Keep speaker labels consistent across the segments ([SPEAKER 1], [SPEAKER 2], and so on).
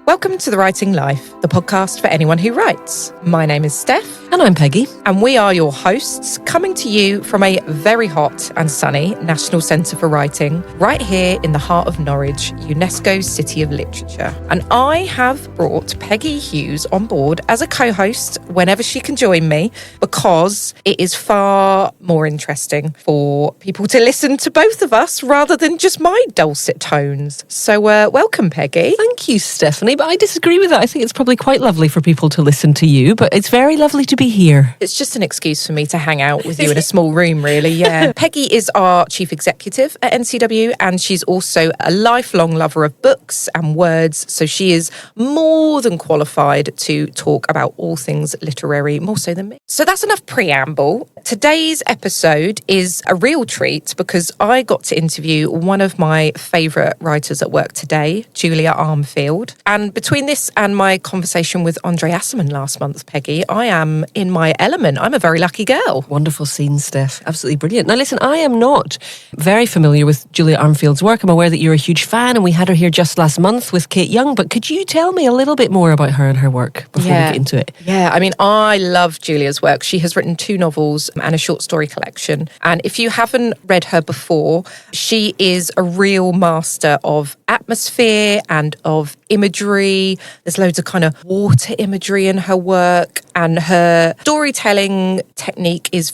[SPEAKER 1] Welcome to The Writing Life, the podcast for anyone who writes. My name is Steph.
[SPEAKER 2] And I'm Peggy.
[SPEAKER 1] And we are your hosts, coming to you from a very hot and sunny National Centre for Writing, right here in the heart of Norwich, UNESCO's City of Literature. And I have brought Peggy Hughes on board as a co-host whenever she can join me, because it is far more interesting for people to listen to both of us rather than just my dulcet tones. So welcome, Peggy.
[SPEAKER 2] Thank you, Stephanie. But I disagree with that. I think it's probably quite lovely for people to listen to you, but it's very lovely to be here.
[SPEAKER 1] It's just an excuse for me to hang out with you in a small room, really, yeah. Peggy is our chief executive at NCW, and she's also a lifelong lover of books and words, so she is more than qualified to talk about all things literary, more so than me. So that's enough preamble. Today's episode is a real treat because I got to interview one of my favourite writers at work today, Julia Armfield. And between this and my conversation with Andre Asserman last month, Peggy, I am in my element. I'm a very lucky girl.
[SPEAKER 2] Wonderful scene, Steph. Absolutely brilliant. Now, listen, I am not very familiar with Julia Armfield's work. I'm aware that you're a huge fan, and we had her here just last month with Kate Young. But could you tell me a little bit more about her and her work before we get into it?
[SPEAKER 1] Yeah, I mean, I love Julia's work. She has written 2 novels and a short story collection. And if you haven't read her before, she is a real master of atmosphere and of imagery. There's loads of kind of water imagery in her work, and her storytelling technique feels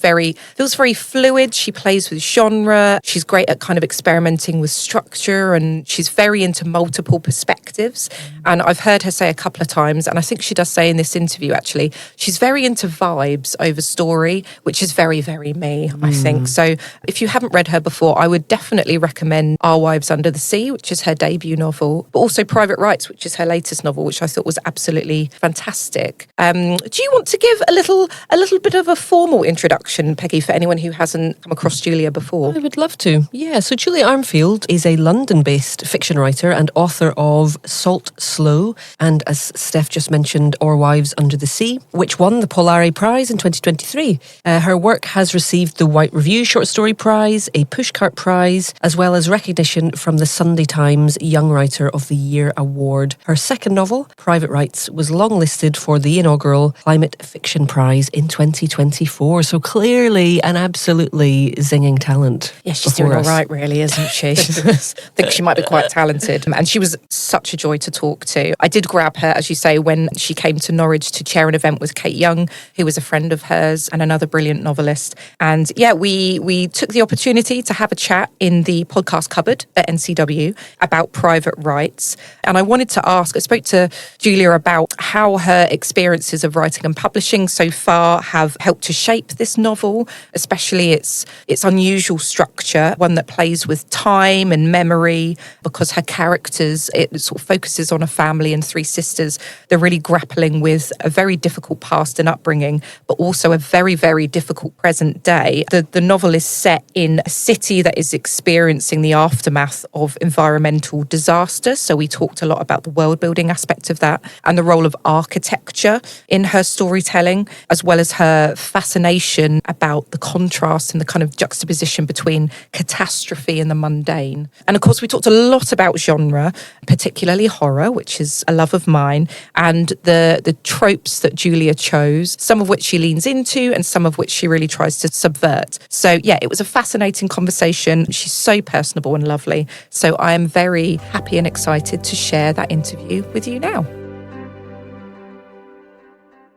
[SPEAKER 1] very fluid. She plays with genre. She's great at kind of experimenting with structure, and she's very into multiple perspectives. And I've heard her say a couple of times, and I think she does say in this interview actually, she's very into vibes over story, which is very, very me, I think. So if you haven't read her before, I would definitely recommend Our Wives Under the Sea, which is her debut novel, but also Private Rites, which is her latest novel, which I thought was absolutely fantastic. Do you want to give a little bit of a formal introduction, Peggy, for anyone who hasn't come across Julia before?
[SPEAKER 2] I would love to. Yeah, so Julia Armfield is a London-based fiction writer and author of Salt Slow, and as Steph just mentioned, Our Wives Under the Sea, which won the Polari Prize in 2023. Her work has received the White Review Short Story Prize, a Pushcart Prize, as well as recognition from the Sunday Times Young Writer of the Year Award. Her second novel, Private Rites, was longlisted for the inaugural Climate Fiction Prize in 2024. So clearly an absolutely zinging talent.
[SPEAKER 1] Yeah, she's doing all right, really, isn't she? I think she might be quite talented. And she was such a joy to talk to. I did grab her, as you say, when she came to Norwich to chair an event with Kate Young, who was a friend of hers and another brilliant novelist. And yeah, we took the opportunity to have a chat in the podcast cupboard at NCW about Private Rites. And I wanted to ask, I spoke to Julia about how her experiences of writing and publishing so far have helped to shape this novel, especially its unusual structure, one that plays with time and memory, because her characters, it sort of focuses on a family and 3 sisters. They're really grappling with a very difficult past and upbringing, but also a very, very difficult present day. The novel is set in a city that is experiencing the aftermath of environmental disaster. So we talked a lot about the world building aspect of that and the role of architecture in her storytelling, as well as her fascination about the contrast and the kind of juxtaposition between catastrophe and the mundane. And of course, we talked a lot about genre, particularly horror, which is a love of mine, and the tropes that Julia chose, some of which she leans into and some of which she really tries to subvert. So yeah, it was a fascinating conversation. She's so personable and lovely. So I am very happy and excited to share that interview with you now.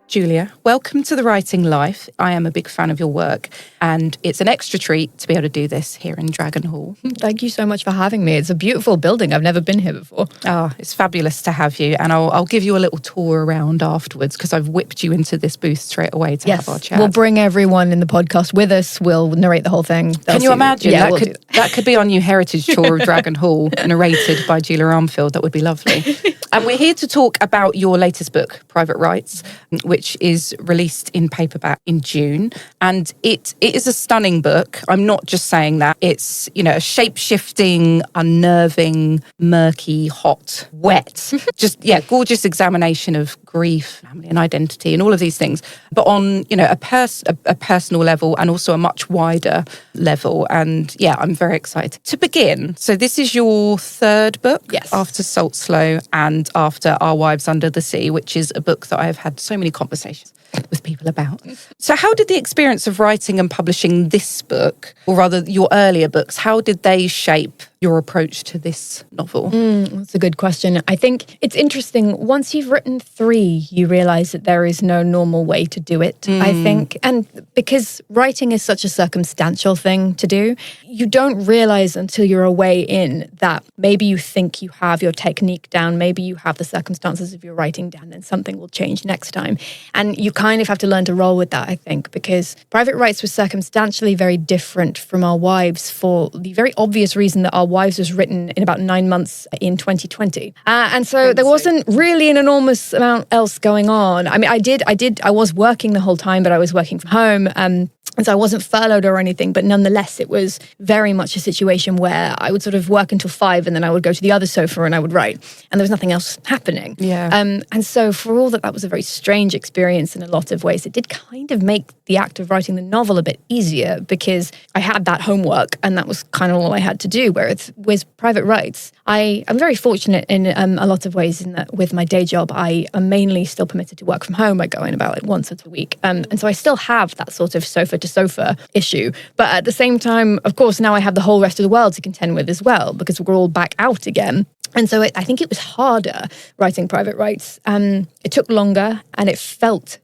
[SPEAKER 1] Julia, welcome to The Writing Life. I am a big fan of your work, and it's an extra treat to be able to do this here in Dragon Hall.
[SPEAKER 3] Thank you so much for having me. It's a beautiful building. I've never been here before.
[SPEAKER 1] Oh, it's fabulous to have you, and I'll give you a little tour around afterwards because I've whipped you into this booth straight away to have our chat.
[SPEAKER 3] We'll bring everyone in the podcast with us. We'll narrate the whole thing.
[SPEAKER 1] Can you imagine?
[SPEAKER 3] Yeah,
[SPEAKER 1] that could be our new heritage tour of Dragon Hall, narrated by Julia Armfield. That would be lovely. And we're here to talk about your latest book, Private Rites, which is released in paperback in June. And it is a stunning book. I'm not just saying that. It's, a shape-shifting, unnerving, murky, hot, wet. Just, gorgeous examination of grief, family and identity and all of these things, but on, a personal level and also a much wider level. And yeah, I'm very excited. To begin, so this is your third book after Salt Slow and after Our Wives Under the Sea, which is a book that I have had so many conversations with people about. So how did the experience of writing and publishing this book, or rather your earlier books, how did they shape your approach to this novel?
[SPEAKER 3] That's a good question. I think it's interesting. Once you've written 3, you realize that there is no normal way to do it, I think. And because writing is such a circumstantial thing to do, you don't realize until you're away in that maybe you think you have your technique down, maybe you have the circumstances of your writing down, and something will change next time. And you kind of have to learn to roll with that, I think, because Private Rites was circumstantially very different from Our Wives for the very obvious reason that Our Wives was written in about 9 months in 2020. And so there wasn't really an enormous amount else going on. I mean, I was working the whole time, but I was working from home. And so I wasn't furloughed or anything, but nonetheless, it was very much a situation where I would sort of work until 5 and then I would go to the other sofa and I would write. And there was nothing else happening.
[SPEAKER 1] Yeah.
[SPEAKER 3] And so for all that was a very strange experience in a lot of ways, it did kind of make the act of writing the novel a bit easier because I had that homework and that was kind of all I had to do. Whereas with Private Rites, I'm very fortunate in a lot of ways in that with my day job, I am mainly still permitted to work from home. I go in about once a week. And so I still have that sort of sofa issue. But at the same time, of course, now I have the whole rest of the world to contend with as well because we're all back out again. And so I think it was harder writing Private Rites. It took longer and it felt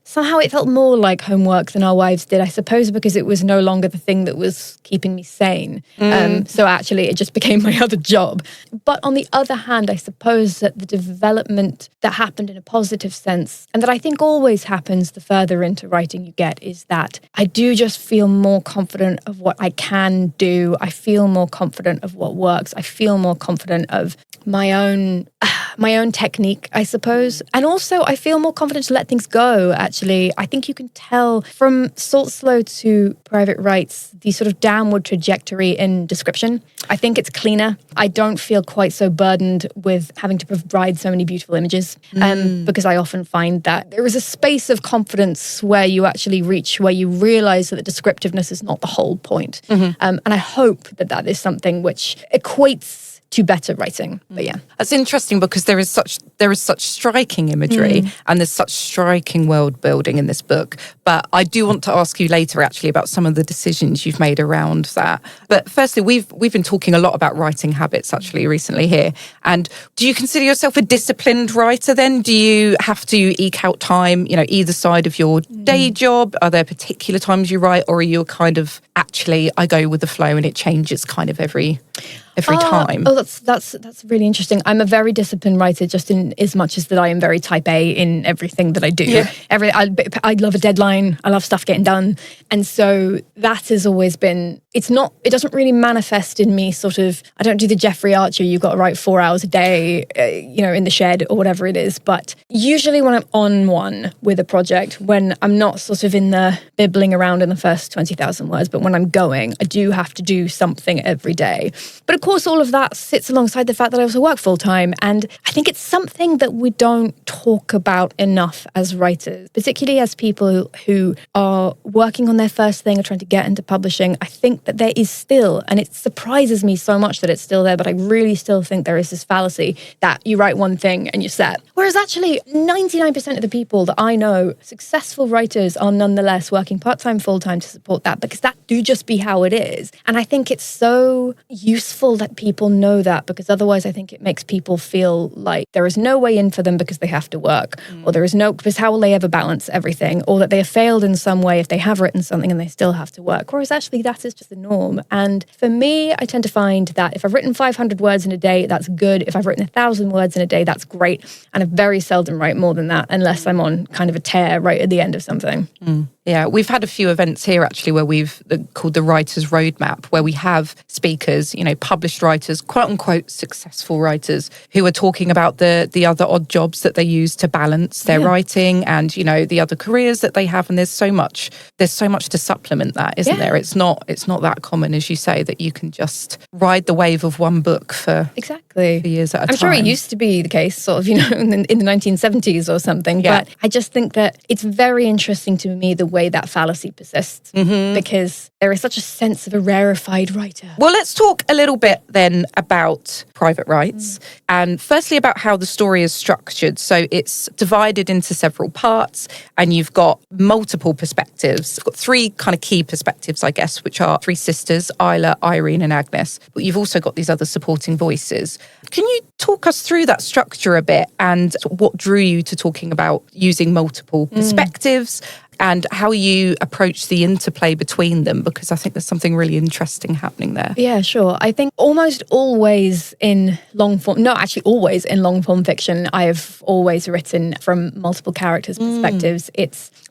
[SPEAKER 3] more like homework than Our Wives did, I suppose, because it was no longer the thing that was keeping me sane. So actually it just became my other job. But on the other hand, I suppose that the development that happened in a positive sense, and that I think always happens the further into writing you get, is that I do just feel more confident of what I can do. I feel more confident of what works. I feel more confident of my own technique, I suppose. And also I feel more confident to let things go, actually. I think you can tell from Salt Slow to Private Rites, the sort of downward trajectory in description. I think it's cleaner. I don't feel quite so burdened with having to provide so many beautiful images because I often find that there is a space of confidence where you actually reach, where you realize that the descriptiveness is not the whole point. And I hope that is something which equates to better writing. But yeah,
[SPEAKER 1] that's interesting because there is such striking imagery and there's such striking world building in this book. But I do want to ask you later actually about some of the decisions you've made around that. But firstly, we've been talking a lot about writing habits actually recently here. And do you consider yourself a disciplined writer then? Do you have to eke out time, either side of your day job? Are there particular times you write, or are you kind of actually I go with the flow and it changes kind of every time?
[SPEAKER 3] Oh, that's really interesting. I'm a very disciplined writer, just in as much as that I am very type A in everything that I do. Yeah. I love a deadline. I love stuff getting done, and so that has always been. It doesn't really manifest in me. Sort of, I don't do the Jeffrey Archer. You've got to write 4 hours a day, in the shed or whatever it is. But usually when I'm on one with a project, when I'm not sort of in the bibbling around in the first 20,000 words, but when I'm going, I do have to do something every day. But of course, all of that sits alongside the fact that I also work full time. And I think it's something that we don't talk about enough as writers, particularly as people who are working on their first thing or trying to get into publishing. I think that there is still, and it surprises me so much that it's still there, but I really still think there is this fallacy that you write one thing and you're set. Whereas actually 99% of the people that I know, successful writers, are nonetheless working part-time, full-time to support that, because that do just be how it is. And I think it's so useful that people know that, because otherwise I think it makes people feel like there is no way in for them because they have to work, or because how will they ever balance everything, or that they have failed in some way if they have written something and they still have to work. Whereas actually that is just the norm. And for me, I tend to find that if I've written 500 words in a day, that's good. If I've written 1,000 words in a day, that's great. And I very seldom write more than that unless I'm on kind of a tear right at the end of something.
[SPEAKER 1] Yeah, we've had a few events here actually where we've called the Writer's Roadmap, where we have speakers, published writers, quote unquote successful writers, who are talking about the the other odd jobs that they use to balance their writing and, you know, the other careers that they have. And there's so much to supplement that, isn't there? It's not that common, as you say, that you can just ride the wave of one book for years at a time.
[SPEAKER 3] I'm sure it used to be the case, sort of, you know, in the 1970s or something. Yeah. But I just think that it's very interesting to me the way that fallacy persists, because there is such a sense of a rarefied writer.
[SPEAKER 1] Well, let's talk a little bit then about Private Rites, and firstly about how the story is structured. So it's divided into several parts, and you've got multiple perspectives. You've got three kind of key perspectives, I guess, which are three sisters, Isla, Irene and Agnes. But you've also got these other supporting voices. Can you talk us through that structure a bit and what drew you to talking about using multiple perspectives? And how you approach the interplay between them, because I think there's something really interesting happening there.
[SPEAKER 3] Yeah, sure. I think almost always in long form, no, actually always in long form fiction, I've always written from multiple characters' perspectives.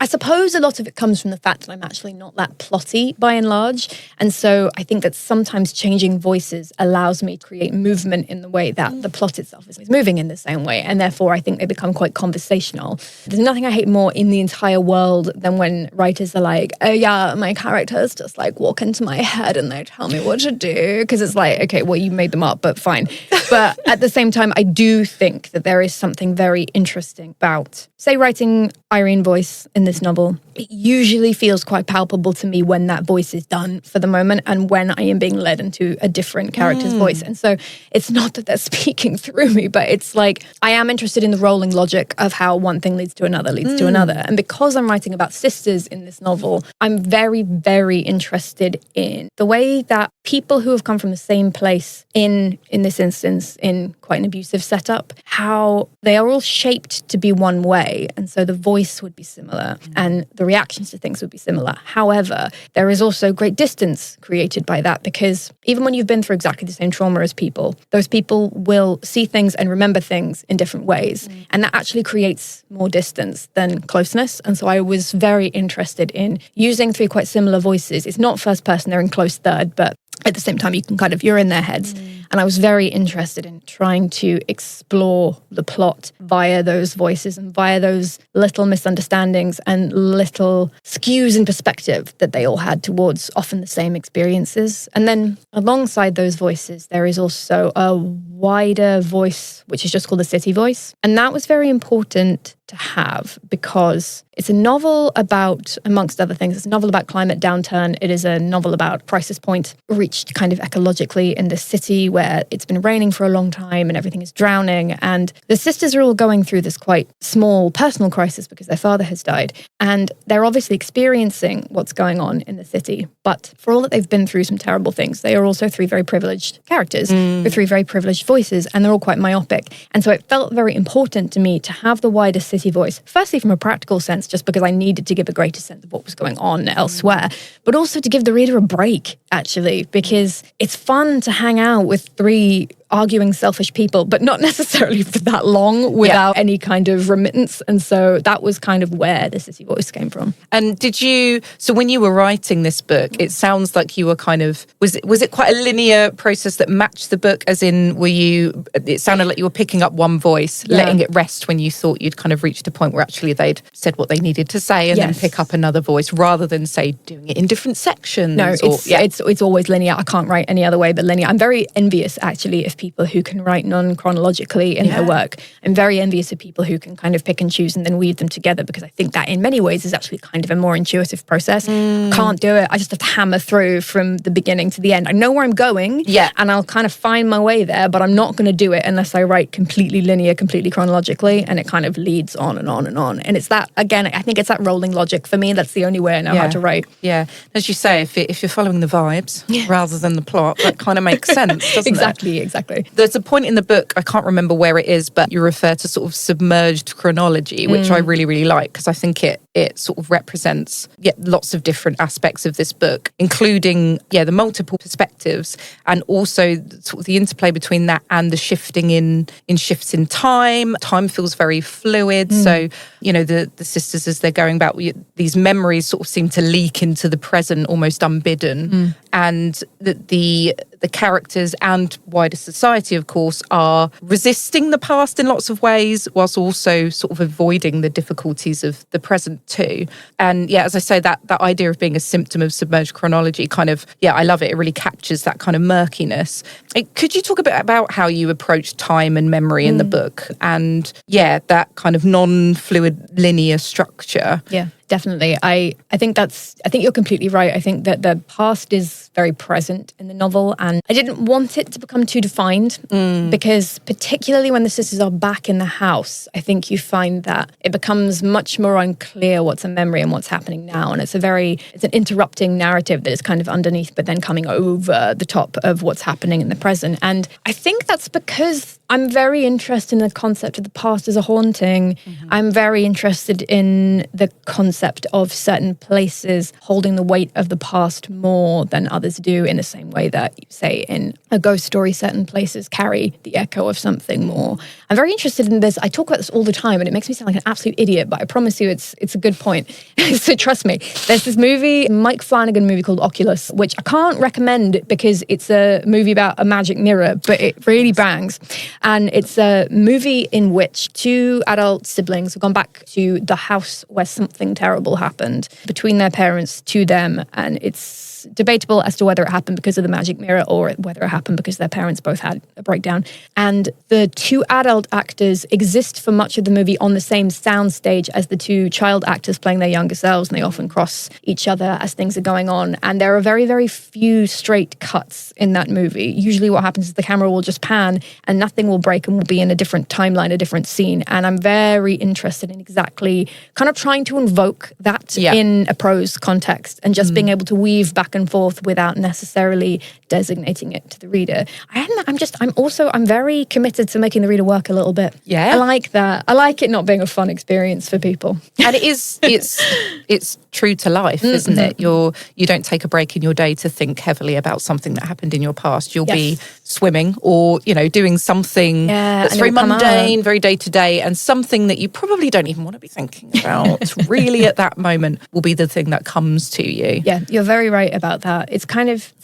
[SPEAKER 3] I suppose a lot of it comes from the fact that I'm actually not that plotty by and large. And so I think that sometimes changing voices allows me to create movement in the way that the plot itself is moving in the same way. And therefore, I think they become quite conversational. There's nothing I hate more in the entire world than when writers are like, oh yeah, my characters just like walk into my head and they tell me what to do. Because it's like, okay, well, you made them up, but fine. But at the same time, I do think that there is something very interesting about, say, writing Irene voice in this novel. It usually feels quite palpable to me when that voice is done for the moment and when I am being led into a different character's voice. And so it's not that they're speaking through me, but it's like I am interested in the rolling logic of how one thing leads to another, to another. And because I'm writing about sisters in this novel, I'm very, very interested in the way that people who have come from the same place in this instance, in quite an abusive setup, how they are all shaped to be one way. And so the voice would be similar and the reactions to things would be similar. However, there is also great distance created by that, because even when you've been through exactly the same trauma as people, those people will see things and remember things in different ways. And that actually creates more distance than closeness. And so I was very interested in using three quite similar voices. It's not first person, they're in close third, but at the same time, you can you're in their heads. And I was very interested in trying to explore the plot via those voices and via those little misunderstandings and little skews in perspective that they all had towards often the same experiences. And then alongside those voices, there is also a wider voice, which is just called the city voice. And that was very important to have because it's a novel about, amongst other things, it's a novel about climate downturn. It is a novel about crisis point reached kind of ecologically in this city where it's been raining for a long time and everything is drowning. And the sisters are all going through this quite small personal crisis because their father has died. And they're obviously experiencing what's going on in the city. But for all that they've been through some terrible things, they are also three very privileged characters with three very privileged voices, and they're all quite myopic. And so it felt very important to me to have the wider city voice, firstly from a practical sense, just because I needed to give a greater sense of what was going on elsewhere, but also to give the reader a break, actually, because it's fun to hang out with three arguing selfish people, but not necessarily for that long without any kind of remittance. And so that was kind of where the city voice came from.
[SPEAKER 1] And so when you were writing this book, it sounds like you were kind of, was it quite a linear process that matched the book? As in, it sounded like you were picking up one voice, letting it rest when you thought you'd kind of reached a point where actually they'd said what they needed to say and then pick up another voice rather than, say, doing it in different sections.
[SPEAKER 3] No, it's always linear. I can't write any other way but linear. I'm very envious, actually, of people who can write non-chronologically in their work. I'm very envious of people who can kind of pick and choose and then weave them together, because I think that in many ways is actually kind of a more intuitive process. Can't do it. I just have to hammer through from the beginning to the end. I know where I'm going and I'll kind of find my way there, but I'm not going to do it unless I write completely linear, completely chronologically, and it kind of leads on and on and on. And it's that, again, I think it's that rolling logic for me. That's the only way I know how to write.
[SPEAKER 1] Yeah. As you say, if you're following the vibes rather than the plot, that kind of makes sense, doesn't it?
[SPEAKER 3] Exactly.
[SPEAKER 1] There's a point in the book, I can't remember where it is, but you refer to sort of submerged chronology, which I really, really like, because I think it it sort of represents lots of different aspects of this book, including the multiple perspectives, and also sort of the interplay between that and the shifting in shifts in time. Time feels very fluid. So, the sisters, as they're going back, these memories sort of seem to leak into the present almost unbidden. And the characters and wider society, of course, are resisting the past in lots of ways, whilst also sort of avoiding the difficulties of the present too. And as I say, that idea of being a symptom of submerged chronology kind of, I love it. It really captures that kind of murkiness. Could you talk a bit about how you approach time and memory in the book, and that kind of non-fluid linear structure?
[SPEAKER 3] Yeah. Definitely. I think you're completely right. I think that the past is very present in the novel, and I didn't want it to become too defined because particularly when the sisters are back in the house, I think you find that it becomes much more unclear what's a memory and what's happening now. And it's an interrupting narrative that is kind of underneath, but then coming over the top of what's happening in the present. And I think that's because I'm very interested in the concept of the past as a haunting. I'm very interested in the concept of certain places holding the weight of the past more than others do, in the same way that, say, in a ghost story, certain places carry the echo of something more. I'm very interested in this. I talk about this all the time, and it makes me sound like an absolute idiot, but I promise you it's a good point. So trust me. There's this movie, Mike Flanagan movie called Oculus, which I can't recommend because it's a movie about a magic mirror, but it really bangs. And it's a movie in which two adult siblings have gone back to the house where something terrible happened between their parents to them. And it's debatable as to whether it happened because of the magic mirror or whether it happened because their parents both had a breakdown. And the two adult actors exist for much of the movie on the same soundstage as the two child actors playing their younger selves, and they often cross each other as things are going on. And there are very, very few straight cuts in that movie. Usually what happens is the camera will just pan and nothing will break and will be in a different timeline, a different scene. And I'm very interested in exactly kind of trying to invoke that in a prose context and just being able to weave back and forth without necessarily designating it to the reader. I'm very committed to making the reader work a little bit.
[SPEAKER 1] Yeah.
[SPEAKER 3] I like that. I like it not being a fun experience for people.
[SPEAKER 1] And it's true to life, isn't it? You don't take a break in your day to think heavily about something that happened in your past. You'll be swimming or, doing something that's very mundane, very day to day, and something that you probably don't even want to be thinking about really at that moment will be the thing that comes to you.
[SPEAKER 3] Yeah, you're very right about that. It's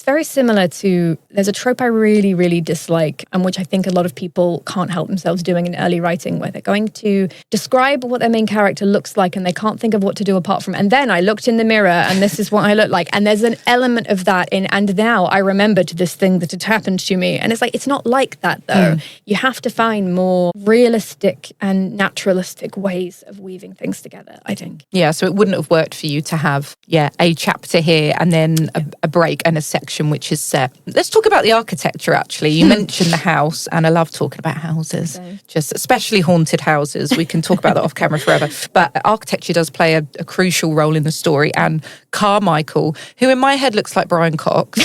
[SPEAKER 3] very similar to, there's a trope I really, really dislike, and which I think a lot of people can't help themselves doing in early writing, where they're going to describe what their main character looks like and they can't think of what to do apart from, and then I looked in the mirror and this is what I look like. And there's an element of that in, and now I remembered this thing that had happened to me. And it's like, it's not like that though. You have to find more realistic and naturalistic ways of weaving things together, I think.
[SPEAKER 1] Yeah, so it wouldn't have worked for you to have, a chapter here and then a break and a section which is set. Let's talk about the architecture, actually. You mentioned the house, and I love talking about houses, just especially haunted houses. We can talk about that off camera forever. But architecture does play a crucial role in the story. And Carmichael, who in my head looks like Brian Cox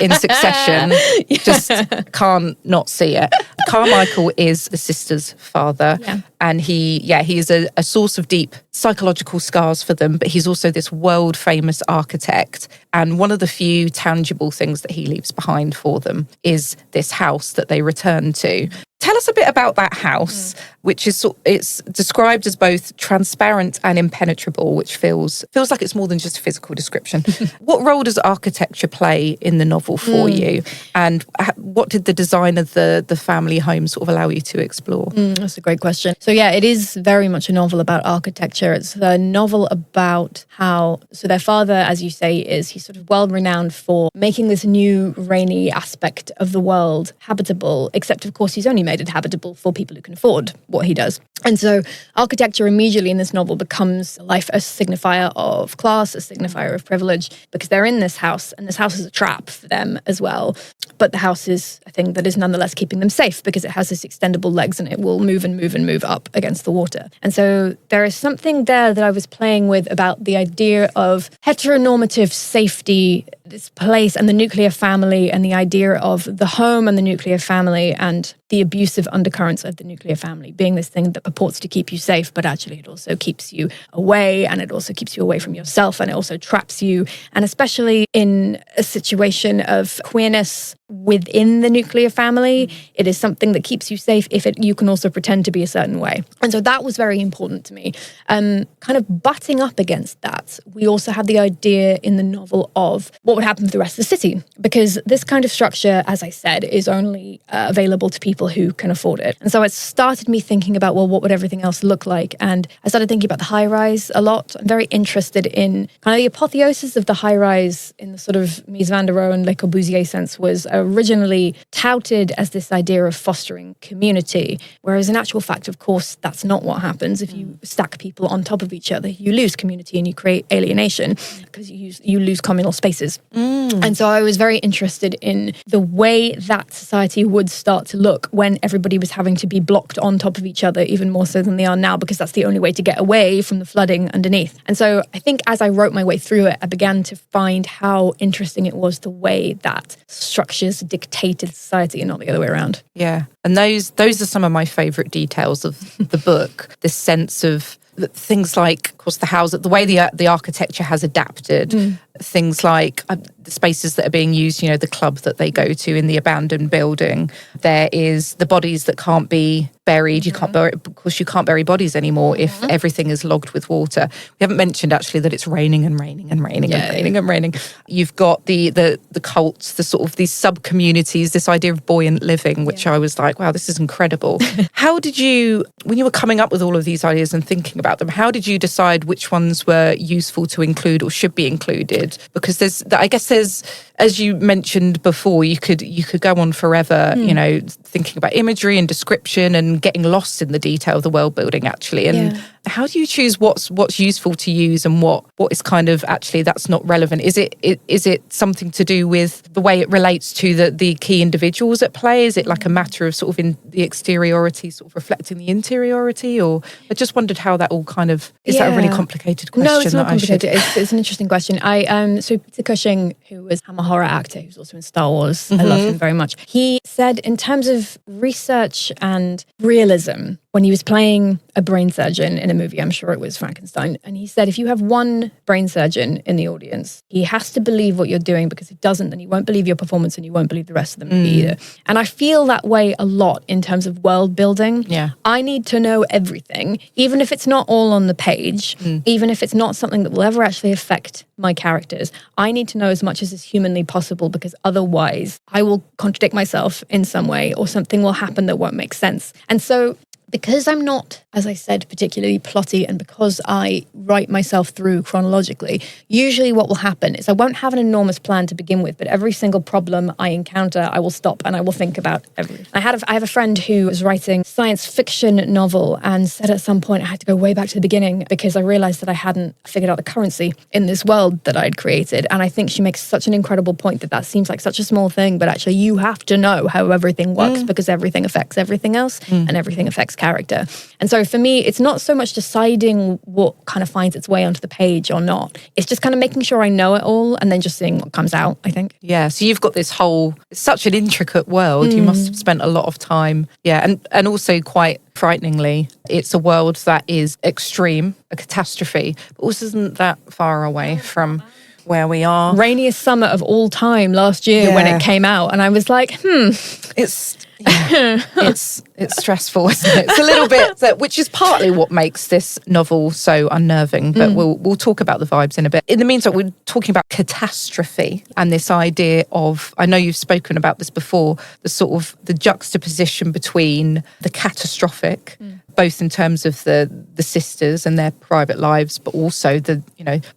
[SPEAKER 1] in Succession, just can't not see it. Carmichael is the sister's father, and he is a source of deep psychological scars for them, but he's also this world-famous architect, and one of the few tangible things that he leaves behind for them is this house that they return to. Tell us a bit about that house, which is it's described as both transparent and impenetrable, which feels like it's more than just a physical description. What role does architecture play in the novel for you, and what did the design of the family home sort of allow you to explore?
[SPEAKER 3] That's a great question. So it is very much a novel about architecture. It's a novel about how, so their father, as you say, he's sort of well renowned for making this new rainy aspect of the world habitable, except of course he's only made it habitable for people who can afford what he does. And so architecture immediately in this novel becomes a signifier of class, a signifier of privilege, because they're in this house, and this house is a trap for them as well. But the house is a thing that is nonetheless keeping them safe because it has this extendable legs and it will move and move and move up against the water. And so there is something there that I was playing with about the idea of heteronormative safety this place and the nuclear family and the idea of the home and the nuclear family and the abusive undercurrents of the nuclear family being this thing that purports to keep you safe, but actually it also keeps you away, and it also keeps you away from yourself, and it also traps you. And especially in a situation of queerness within the nuclear family, it is something that keeps you safe if you can also pretend to be a certain way. And so that was very important to me. Kind of butting up against that, we also had the idea in the novel of what would happen to the rest of the city, because this kind of structure, as I said, is only available to people who can afford it. And so it started me thinking about, well, what would everything else look like? And I started thinking about the high rise a lot. I'm very interested in kind of the apotheosis of the high rise in the sort of Mies van der Rohe and Le Corbusier sense was originally touted as this idea of fostering community, whereas in actual fact, of course, that's not what happens. If you stack people on top of each other, you lose community and you create alienation because you lose communal spaces. And so I was very interested in the way that society would start to look when everybody was having to be blocked on top of each other, even more so than they are now, because that's the only way to get away from the flooding underneath. And so I think as I wrote my way through it, I began to find how interesting it was the way that structures dictated society and not the other way around.
[SPEAKER 1] Yeah. And those are some of my favourite details of the book. This sense of things like, of course, the house, the way the architecture has adapted, things like the spaces that are being used, the club that they go to in the abandoned building. There is the bodies that can't be buried. You can't bury, because you can't bury bodies anymore if everything is logged with water. We haven't mentioned actually that it's raining and raining and raining and raining and raining. You've got the cults, the sort of these sub-communities, this idea of buoyant living, which I was like, wow, this is incredible. How did you, when you were coming up with all of these ideas and thinking about them, how did you decide which ones were useful to include or should be included? Because there's, as you mentioned before, you could go on forever, thinking about imagery and description and getting lost in the detail of the world building, actually. And how do you choose what's useful to use and what is kind of actually that's not relevant? Is it something to do with the way it relates to the key individuals at play? Is it like a matter of sort of in the exteriority sort of reflecting the interiority? Or I just wondered how that all kind of, is that a really complicated question?
[SPEAKER 3] No, it's not complicated. It's an interesting question. So Peter Cushing, who was a horror actor, who's also in Star Wars, I love him very much. He said in terms of research and realism, when he was playing a brain surgeon in a movie, I'm sure it was Frankenstein, and he said, if you have one brain surgeon in the audience, he has to believe what you're doing, because if he doesn't, then he won't believe your performance and you won't believe the rest of them either. And I feel that way a lot in terms of world building. Yeah. I need to know everything, even if it's not all on the page, even if it's not something that will ever actually affect my characters. I need to know as much as is humanly possible, because otherwise I will contradict myself in some way, or something will happen that won't make sense. And so because I'm not, as I said, particularly plotty, and because I write myself through chronologically, usually what will happen is I won't have an enormous plan to begin with, but every single problem I encounter, I will stop and I will think about everything. I have a friend who was writing a science fiction novel and said at some point I had to go way back to the beginning because I realized that I hadn't figured out the currency in this world that I'd created. And I think she makes such an incredible point that seems like such a small thing, but actually you have to know how everything works because everything affects everything else and everything affects character. And so for me, it's not so much deciding what kind of finds its way onto the page or not. It's just kind of making sure I know it all and then just seeing what comes out, I think.
[SPEAKER 1] Yeah, so you've got this whole, it's such an intricate world. You must have spent a lot of time. Yeah, and also quite frighteningly, it's a world that is extreme, a catastrophe, but also isn't that far away from where we are.
[SPEAKER 3] Rainiest summer of all time last year when it came out. And I was like,
[SPEAKER 1] It's stressful, isn't it? It's a little bit, which is partly what makes this novel so unnerving, but we'll talk about the vibes in a bit. In the meantime, we're talking about catastrophe and this idea of, I know you've spoken about this before, the sort of the juxtaposition between the catastrophic, both in terms of the sisters and their private lives, but also the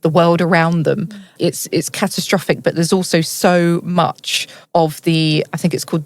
[SPEAKER 1] world around them. It's catastrophic, but there's also so much of the, I think it's called,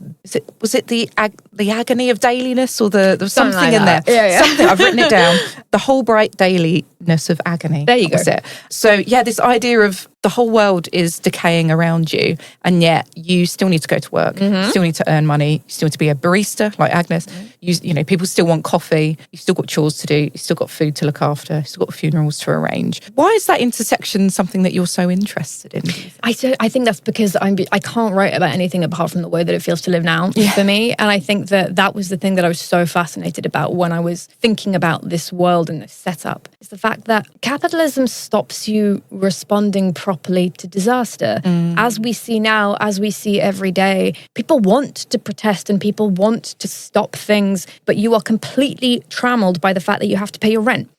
[SPEAKER 1] was it the agony of dailiness, or there was something like in there.
[SPEAKER 3] Yeah.
[SPEAKER 1] Something, I've written it down. The whole bright daily sweetness of agony.
[SPEAKER 3] There you go.
[SPEAKER 1] That was it. So yeah, this idea of the whole world is decaying around you, and yet you still need to go to work, you still need to earn money, you still need to be a barista like Agnes. You know, people still want coffee, you've still got chores to do, you've still got food to look after, you've still got funerals to arrange. Why is that intersection something that you're so interested in?
[SPEAKER 3] I think that's because I can't write about anything apart from the way that it feels to live now for me. And I think that was the thing that I was so fascinated about when I was thinking about this world and this setup. It's the fact that capitalism stops you responding properly to disaster. As we see now, as we see every day, people want to protest and people want to stop things, but you are completely trammeled by the fact that you have to pay your rent.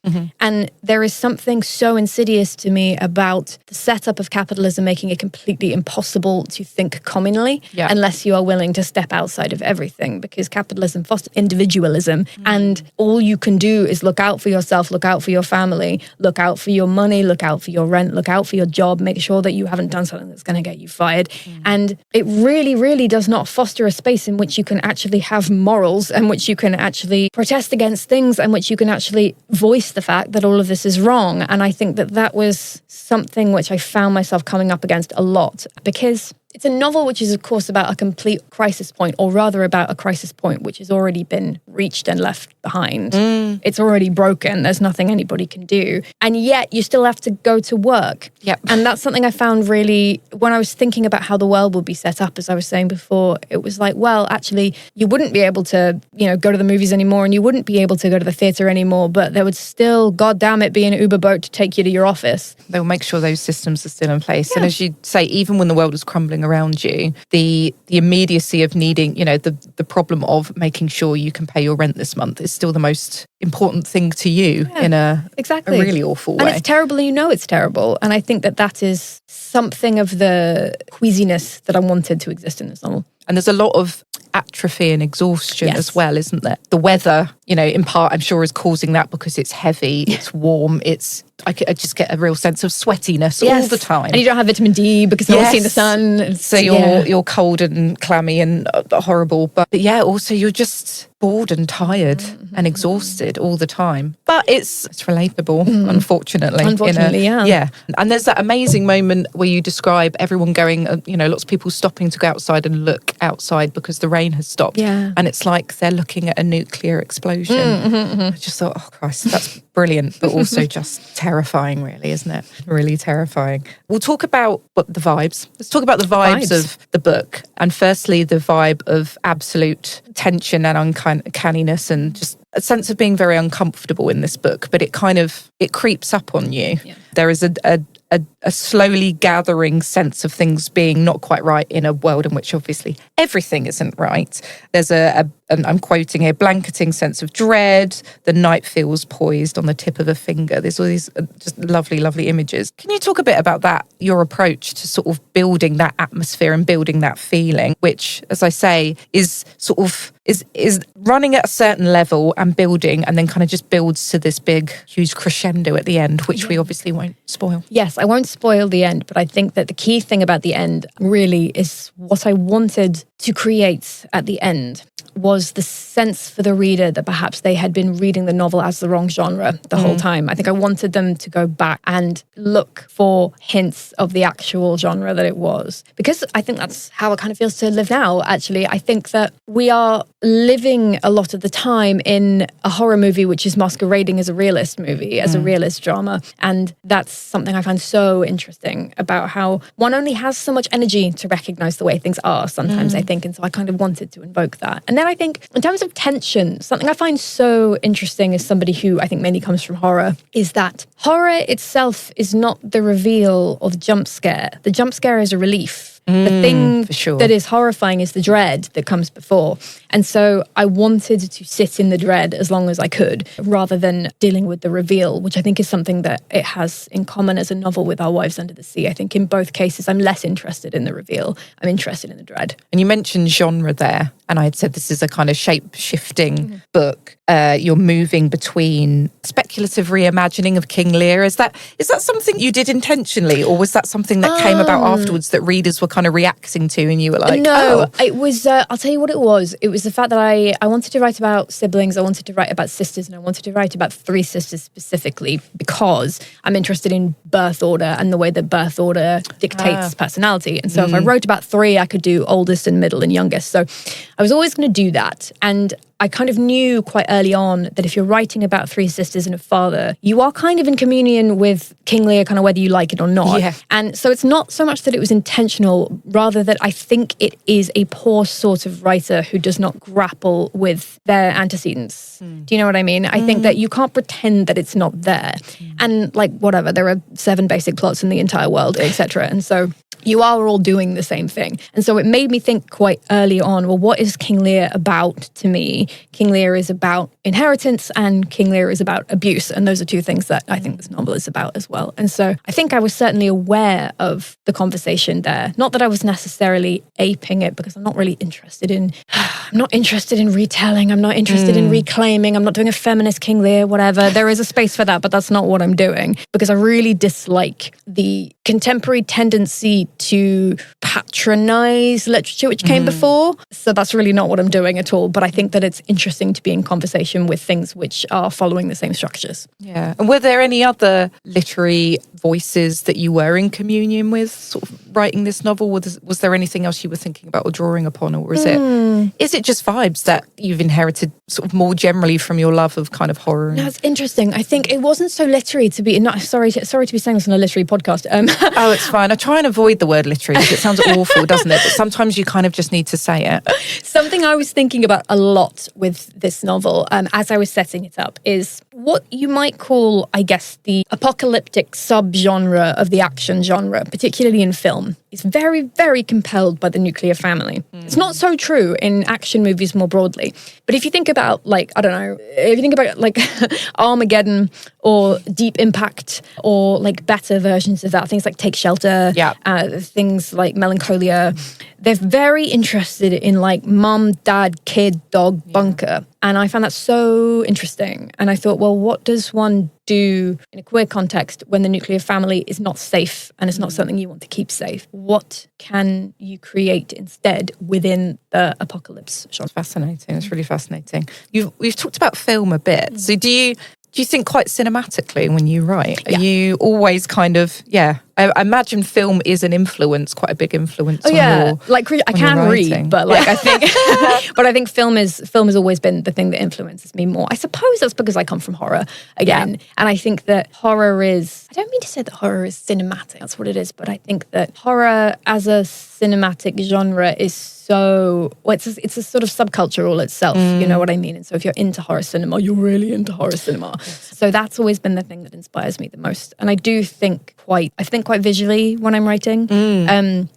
[SPEAKER 3] And there is something so insidious to me about the setup of capitalism making it completely impossible to think communally unless you are willing to step outside of everything, because capitalism fosters individualism and all you can do is look out for yourself, look out for your family, look out for your money, look out for your rent, look out for your job, make sure that you haven't done something that's going to get you fired. And it really, really does not foster a space in which you can actually have morals and which you can actually protest against things and which you can actually voice the fact that all of this is wrong. And I think that was something which I found myself coming up against a lot, because it's a novel which is, of course, about a complete crisis point, or rather about a crisis point which has already been reached and left behind. It's already broken. There's nothing anybody can do. And yet you still have to go to work. And that's something I found really, when I was thinking about how the world would be set up, as I was saying before, it was like, well, actually, you wouldn't be able to, go to the movies anymore, and you wouldn't be able to go to the theatre anymore, but there would still, goddamn it, be an Uber boat to take you to your office.
[SPEAKER 1] They'll make sure those systems are still in place. And as you say, even when the world is crumbling around you, the immediacy of needing, the problem of making sure you can pay your rent this month is still the most important thing to you in a really awful way.
[SPEAKER 3] And it's terrible, and it's terrible. And I think that is something of the queasiness that I wanted to exist in this novel.
[SPEAKER 1] And there's a lot of atrophy and exhaustion as well, isn't there? The weather, in part, I'm sure is causing that because it's heavy, it's warm, I just get a real sense of sweatiness all the time.
[SPEAKER 3] And you don't have vitamin D because no one's seen the sun.
[SPEAKER 1] So you're cold and clammy and horrible. But also you're just bored and tired and exhausted all the time. But it's relatable, unfortunately.
[SPEAKER 3] Unfortunately,
[SPEAKER 1] And there's that amazing moment where you describe everyone going, lots of people stopping to go outside and look outside because the rain has stopped. And it's like they're looking at a nuclear explosion. I just thought, oh Christ, that's brilliant, but also just terrifying, really, isn't it? Really terrifying. We'll talk about the vibes. Let's talk about the vibes of the book. And firstly, the vibe of absolute tension and uncanniness and just a sense of being very uncomfortable in this book, but it creeps up on you. There is a slowly gathering sense of things being not quite right in a world in which obviously everything isn't right. There's and I'm quoting here, blanketing sense of dread. The night feels poised on the tip of a finger. There's all these just lovely, lovely images. Can you talk a bit about that, your approach to sort of building that atmosphere and building that feeling, which, as I say, is sort of is running at a certain level and building, and then kind of just builds to this big, huge crescendo at the end, which we obviously won't spoil.
[SPEAKER 3] Yes, I won't spoil the end, but I think that the key thing about the end really is what I wanted to create at the end was the sense for the reader that perhaps they had been reading the novel as the wrong genre the whole time. I think I wanted them to go back and look for hints of the actual genre that it was. Because I think that's how it kind of feels to live now, actually. I think that we are living a lot of the time in a horror movie which is masquerading as a realist movie, as a realist drama. And that's something I find so interesting about how one only has so much energy to recognize the way things are sometimes, I think. And so I kind of wanted to invoke that. And then I think in terms of tension, something I find so interesting as somebody who I think mainly comes from horror is that horror itself is not the reveal or the jump scare. The jump scare is a relief. The thing that is horrifying is the dread that comes before. And so I wanted to sit in the dread as long as I could, rather than dealing with the reveal, which I think is something that it has in common as a novel with Our Wives Under the Sea. I think in both cases, I'm less interested in the reveal. I'm interested in the dread.
[SPEAKER 1] And you mentioned genre there, and I had said this is a kind of shape-shifting book. You're moving between speculative reimagining of King Lear. Is that something you did intentionally, or was that something that came about afterwards that readers were kind of reacting to and you were like,
[SPEAKER 3] no, it was, I'll tell you what it was. It was was the fact that I wanted to write about siblings, I wanted to write about sisters, and I wanted to write about 3 sisters specifically because I'm interested in birth order and the way that birth order dictates personality. And so if I wrote about 3, I could do oldest and middle and youngest. So I was always going to do that. And I kind of knew quite early on that if you're writing about 3 sisters and a father, you are kind of in communion with King Lear, kind of whether you like it or not.
[SPEAKER 1] Yeah.
[SPEAKER 3] And so it's not so much that it was intentional, rather that I think it is a poor sort of writer who does not grapple with their antecedents. Do you know what I mean? I think that you can't pretend that it's not there. And like, whatever, there are 7 basic plots in the entire world, etc. And so you are all doing the same thing. And so it made me think quite early on, well, what is King Lear about to me? King Lear is about inheritance and King Lear is about abuse. And those are 2 things that I think this novel is about as well. And so I think I was certainly aware of the conversation there. Not that I was necessarily aping it, because I'm not really interested in, I'm not interested in retelling. I'm not interested in reclaiming. I'm not doing a feminist King Lear, whatever. There is a space for that, but that's not what I'm doing, because I really dislike the contemporary tendency to patronize literature which came before. So that's really not what I'm doing at all. But I think that it's interesting to be in conversation with things which are following the same structures.
[SPEAKER 1] Yeah. And were there any other literary voices that you were in communion with sort of writing this novel? Was there anything else you were thinking about or drawing upon? Or is it just vibes that you've inherited sort of more generally from your love of kind of horror?
[SPEAKER 3] That's interesting. I think it wasn't so literary to be, not sorry to be saying this on a literary podcast.
[SPEAKER 1] Oh, it's fine. I try and avoid the word literary because it sounds awful, doesn't it? But sometimes you kind of just need to say it.
[SPEAKER 3] Something I was thinking about a lot with this novel, as I was setting it up, is what you might call, I guess, the apocalyptic subgenre of the action genre, particularly in film. It's very, very compelled by the nuclear family. It's not so true in action movies more broadly. But if you think about, like, I don't know, if you think about, like, Armageddon or Deep Impact or, like, better versions of that, things like Take Shelter, things like Melancholia, they're very interested in, like, mum, dad, kid, dog, bunker. And I found that so interesting. And I thought, well, what does one do in a queer context when the nuclear family is not safe and it's not something you want to keep safe? What can you create instead within the apocalypse genre?
[SPEAKER 1] It's fascinating. It's really fascinating. We've talked about film a bit. So do you think quite cinematically when you write? Are you always kind of, I imagine film is an influence, quite a big influence on your
[SPEAKER 3] like I can read, but like I think but I think film has always been the thing that influences me more. I suppose that's because I come from horror again. And I think that horror is, I don't mean to say that horror is cinematic, that's what it is, but I think that horror as a cinematic genre is so, well, it's a sort of subculture all itself, you know what I mean? And so if you're into horror cinema, you're really into horror cinema. So that's always been the thing that inspires me the most. And I do think quite visually when I'm writing.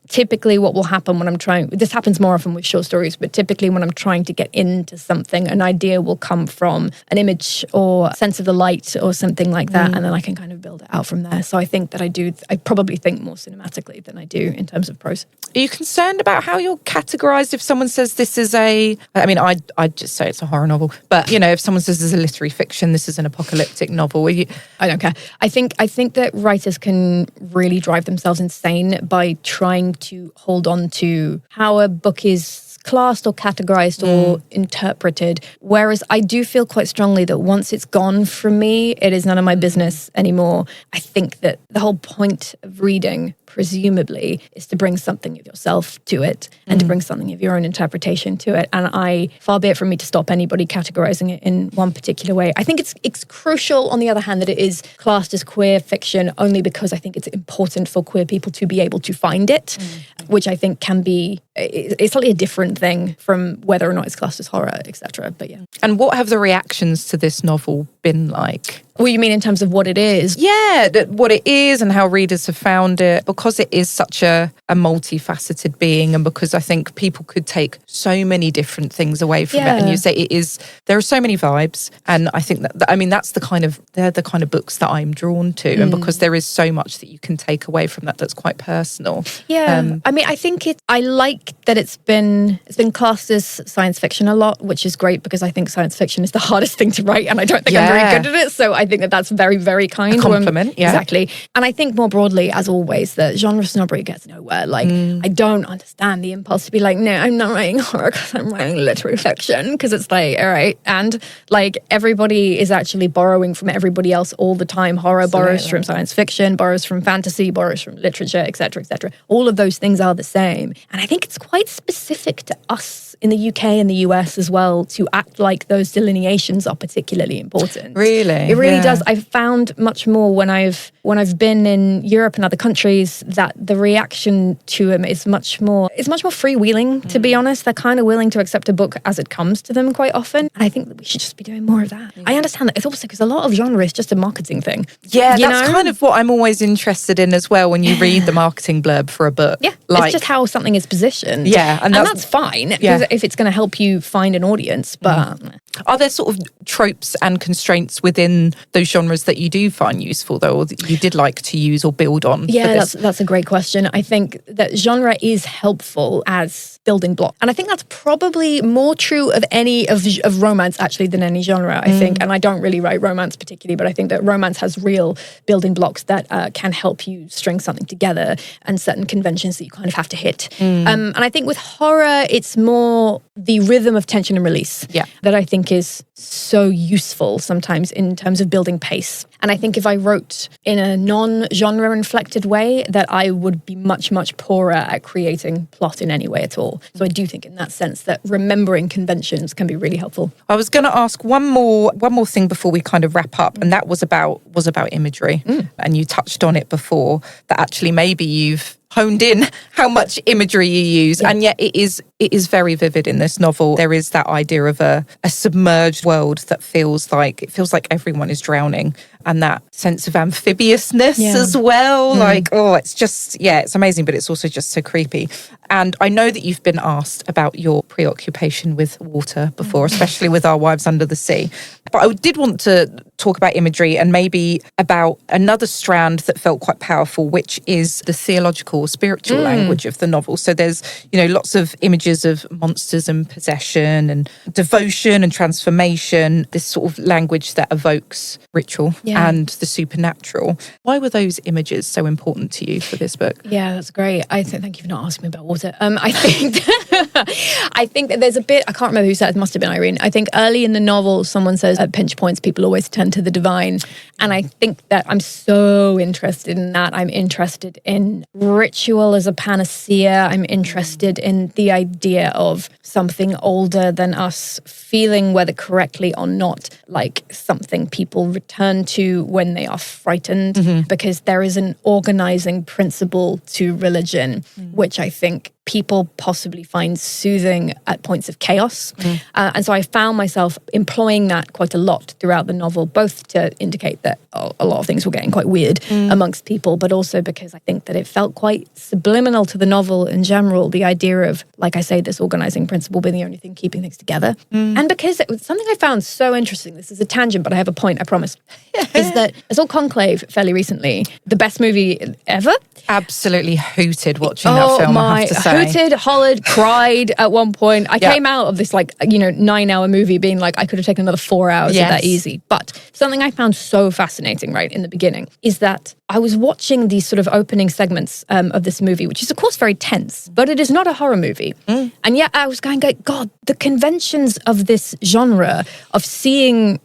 [SPEAKER 3] Typically what will happen when I'm trying, this happens more often with short stories, but typically when I'm trying to get into something, an idea will come from an image or sense of the light or something like that. And then I can kind of build it out from there. So I think that I probably think more cinematically than I do in terms of prose.
[SPEAKER 1] Are you concerned about how you're categorized if someone says this is I'd just say it's a horror novel, but you know, if someone says this is a literary fiction, this is an apocalyptic novel,
[SPEAKER 3] I don't care. I think that writers can really drive themselves insane by trying to hold on to how a book is classed or categorized or interpreted. Whereas I do feel quite strongly that once it's gone from me, it is none of my business anymore. I think that the whole point of reading, presumably, is to bring something of yourself to it and to bring something of your own interpretation to it. And far be it from me to stop anybody categorizing it in one particular way. I think it's crucial, on the other hand, that it is classed as queer fiction only because I think it's important for queer people to be able to find it, which I think can be, it's slightly a different thing from whether or not it's classed as horror, etc. But yeah.
[SPEAKER 1] And what have the reactions to this novel been like?
[SPEAKER 3] Well, you mean in terms of what it is?
[SPEAKER 1] Yeah, what it is and how readers have found it, because it is such a multifaceted being, and because I think people could take so many different things away from it. And you say there are so many vibes, and I think that's they're the kind of books that I'm drawn to, and because there is so much that you can take away from that that's quite personal.
[SPEAKER 3] Yeah, I think I like that it's been classed as science fiction a lot, which is great because I think science fiction is the hardest thing to write, and I don't think I'm very good at it. So I think that that's very, very kind.
[SPEAKER 1] A compliment, yeah.
[SPEAKER 3] Exactly. And I think more broadly, as always, that genre snobbery gets nowhere. Like, I don't understand the impulse to be like, no, I'm not writing horror because I'm writing literary fiction. Because it's like, all right. And like, everybody is actually borrowing from everybody else all the time. Horror borrows from science fiction, borrows from fantasy, borrows from literature, etc., etc. All of those things are the same. And I think it's quite specific to us in the UK and the US as well to act like those delineations are particularly important.
[SPEAKER 1] Really?
[SPEAKER 3] It really does. I've found much more when I've been in Europe and other countries that the reaction to them is much more freewheeling, to be honest. They're kind of willing to accept a book as it comes to them quite often. And I think that we should just be doing more of that. I understand that it's also because a lot of genre is just a marketing thing.
[SPEAKER 1] Yeah, that's kind of what I'm always interested in as well when you read the marketing blurb for a book.
[SPEAKER 3] Yeah, it's just how something is positioned.
[SPEAKER 1] Yeah.
[SPEAKER 3] And that's fine if it's going to help you find an audience. But
[SPEAKER 1] are there sort of tropes and constraints within those genres that you do find useful, though, or that you did like to use or build on?
[SPEAKER 3] Yeah, that's a great question. I think that genre is helpful as building block. And I think that's probably more true of any of romance, actually, than any genre, I think. And I don't really write romance particularly, but I think that romance has real building blocks that can help you string something together and certain conventions that you kind of have to hit. And I think with horror, it's more the rhythm of tension and release that I think is so useful sometimes in terms of building pace. And I think if I wrote in a non-genre inflected way, that I would be much, much poorer at creating plot in any way at all. So I do think in that sense that remembering conventions can be really helpful.
[SPEAKER 1] I was going to ask one more thing before we kind of wrap up, and that was about imagery. And you touched on it before, that actually maybe you've honed in how much imagery you use, and yet it is very vivid in this novel. There is that idea of a submerged world that feels like everyone is drowning, and that sense of amphibiousness as well. Like, it's just, it's amazing, but it's also just so creepy. And I know that you've been asked about your preoccupation with water before, especially with Our Wives Under the Sea. But I did want to talk about imagery and maybe about another strand that felt quite powerful, which is the theological, spiritual language of the novel. So there's, lots of images of monsters and possession and devotion and transformation, this sort of language that evokes ritual and the supernatural. Why were those images so important to you for this book?
[SPEAKER 3] Yeah, that's great. Thank you for not asking me about water. I think I think that there's a bit, I can't remember who said it, must have been Irene. I think early in the novel, someone says at pinch points, people always turn to the divine. And I think that I'm so interested in that. I'm interested in ritual as a panacea. I'm interested in the idea of something older than us feeling, whether correctly or not, like something people return to when they are frightened, because there is an organizing principle to religion, which I think people possibly find soothing at points of chaos. And so I found myself employing that quite a lot throughout the novel, both to indicate that a lot of things were getting quite weird amongst people, but also because I think that it felt quite subliminal to the novel in general, the idea of, like I say, this organizing principle being the only thing keeping things together. And because it was something I found so interesting, this is a tangent, but I have a point, I promise, is that I saw Conclave fairly recently, the best movie ever.
[SPEAKER 1] Absolutely hooted watching that film, I have to say.
[SPEAKER 3] Hooted, hollered, cried at one point. I came out of this 9-hour movie being like, I could have taken another 4 hours of that easy. But something I found so fascinating right in the beginning is that I was watching these sort of opening segments of this movie, which is of course very tense, but it is not a horror movie. And yet I was going, God, the conventions of this genre of seeing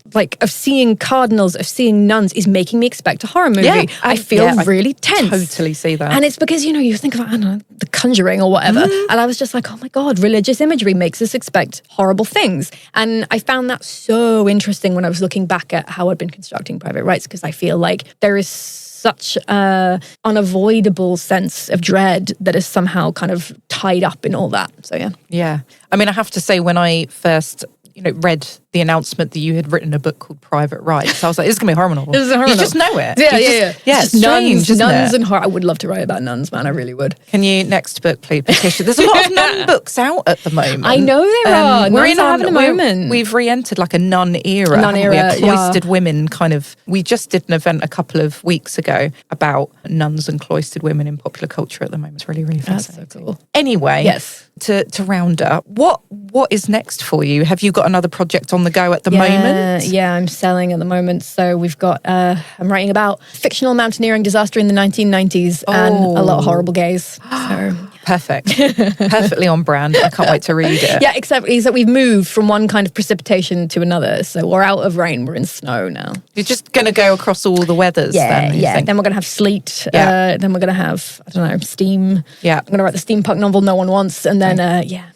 [SPEAKER 3] cardinals, of seeing nuns is making me expect a horror movie. I feel really tense.
[SPEAKER 1] Totally see that.
[SPEAKER 3] And it's because, you think about, I don't know, The Conjuring or whatever. And I was just like, oh my God, religious imagery makes us expect horrible things. And I found that so interesting when I was looking back at how I'd been constructing Private Rites, because I feel like there is such an unavoidable sense of dread that is somehow kind of tied up in all that. So, yeah.
[SPEAKER 1] Yeah. I mean, I have to say, when I first read the announcement that you had written a book called Private Rites, I was like, this is going to be a horror novel.
[SPEAKER 3] This is a horror
[SPEAKER 1] you
[SPEAKER 3] novel.
[SPEAKER 1] just know it.
[SPEAKER 3] Yeah,
[SPEAKER 1] Yeah, it's strange,
[SPEAKER 3] nuns and horror. I would love to write about nuns, man. I really would.
[SPEAKER 1] Can you, next book, please, Patricia? There's a lot of nun books out at the moment.
[SPEAKER 3] I know there are. Nuns are having a moment.
[SPEAKER 1] We've re-entered like a nun era. We are cloistered women, kind of. We just did an event a couple of weeks ago about nuns and cloistered women in popular culture at the moment. It's really, really fascinating.
[SPEAKER 3] That's so cool.
[SPEAKER 1] Anyway,
[SPEAKER 3] yes.
[SPEAKER 1] to round up, what is next for you? Have you got another project on the go at the moment?
[SPEAKER 3] Yeah, I'm selling at the moment. So we've got, I'm writing about fictional mountaineering disaster in the 1990s and a lot of horrible gays. So...
[SPEAKER 1] Perfect. Perfectly on brand. I can't wait to read it.
[SPEAKER 3] Yeah, except is that we've moved from one kind of precipitation to another. So we're out of rain, we're in snow now.
[SPEAKER 1] You're just going to go across all the weathers then?
[SPEAKER 3] Yeah. Then we're going to have sleet. Then we're going to have, I don't know, steam.
[SPEAKER 1] Yeah.
[SPEAKER 3] I'm going to write the steampunk novel no one wants. And then,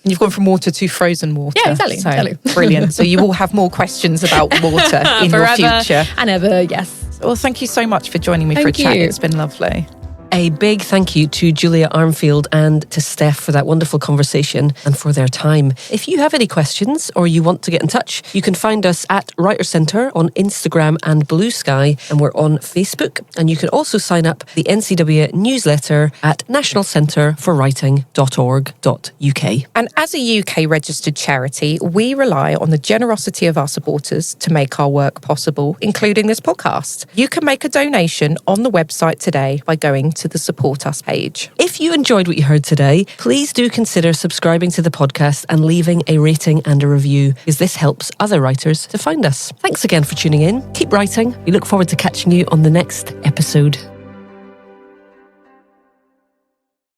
[SPEAKER 1] You've gone from water to frozen water.
[SPEAKER 3] Yeah, exactly.
[SPEAKER 1] Brilliant. So you will have more questions about water in your future.
[SPEAKER 3] And ever, yes.
[SPEAKER 1] Well, thank you so much for joining me for a chat. It's been lovely.
[SPEAKER 2] A big thank you to Julia Armfield and to Steph for that wonderful conversation and for their time. If you have any questions or you want to get in touch, you can find us at Writer Centre on Instagram and Blue Sky, and we're on Facebook. And you can also sign up the NCW newsletter at nationalcentreforwriting.org.uk.
[SPEAKER 1] And as a UK registered charity, we rely on the generosity of our supporters to make our work possible, including this podcast. You can make a donation on the website today by going to the Support Us page.
[SPEAKER 2] If you enjoyed what you heard today, please do consider subscribing to the podcast and leaving a rating and a review, because this helps other writers to find us. Thanks again for tuning in. Keep writing. We look forward to catching you on the next episode.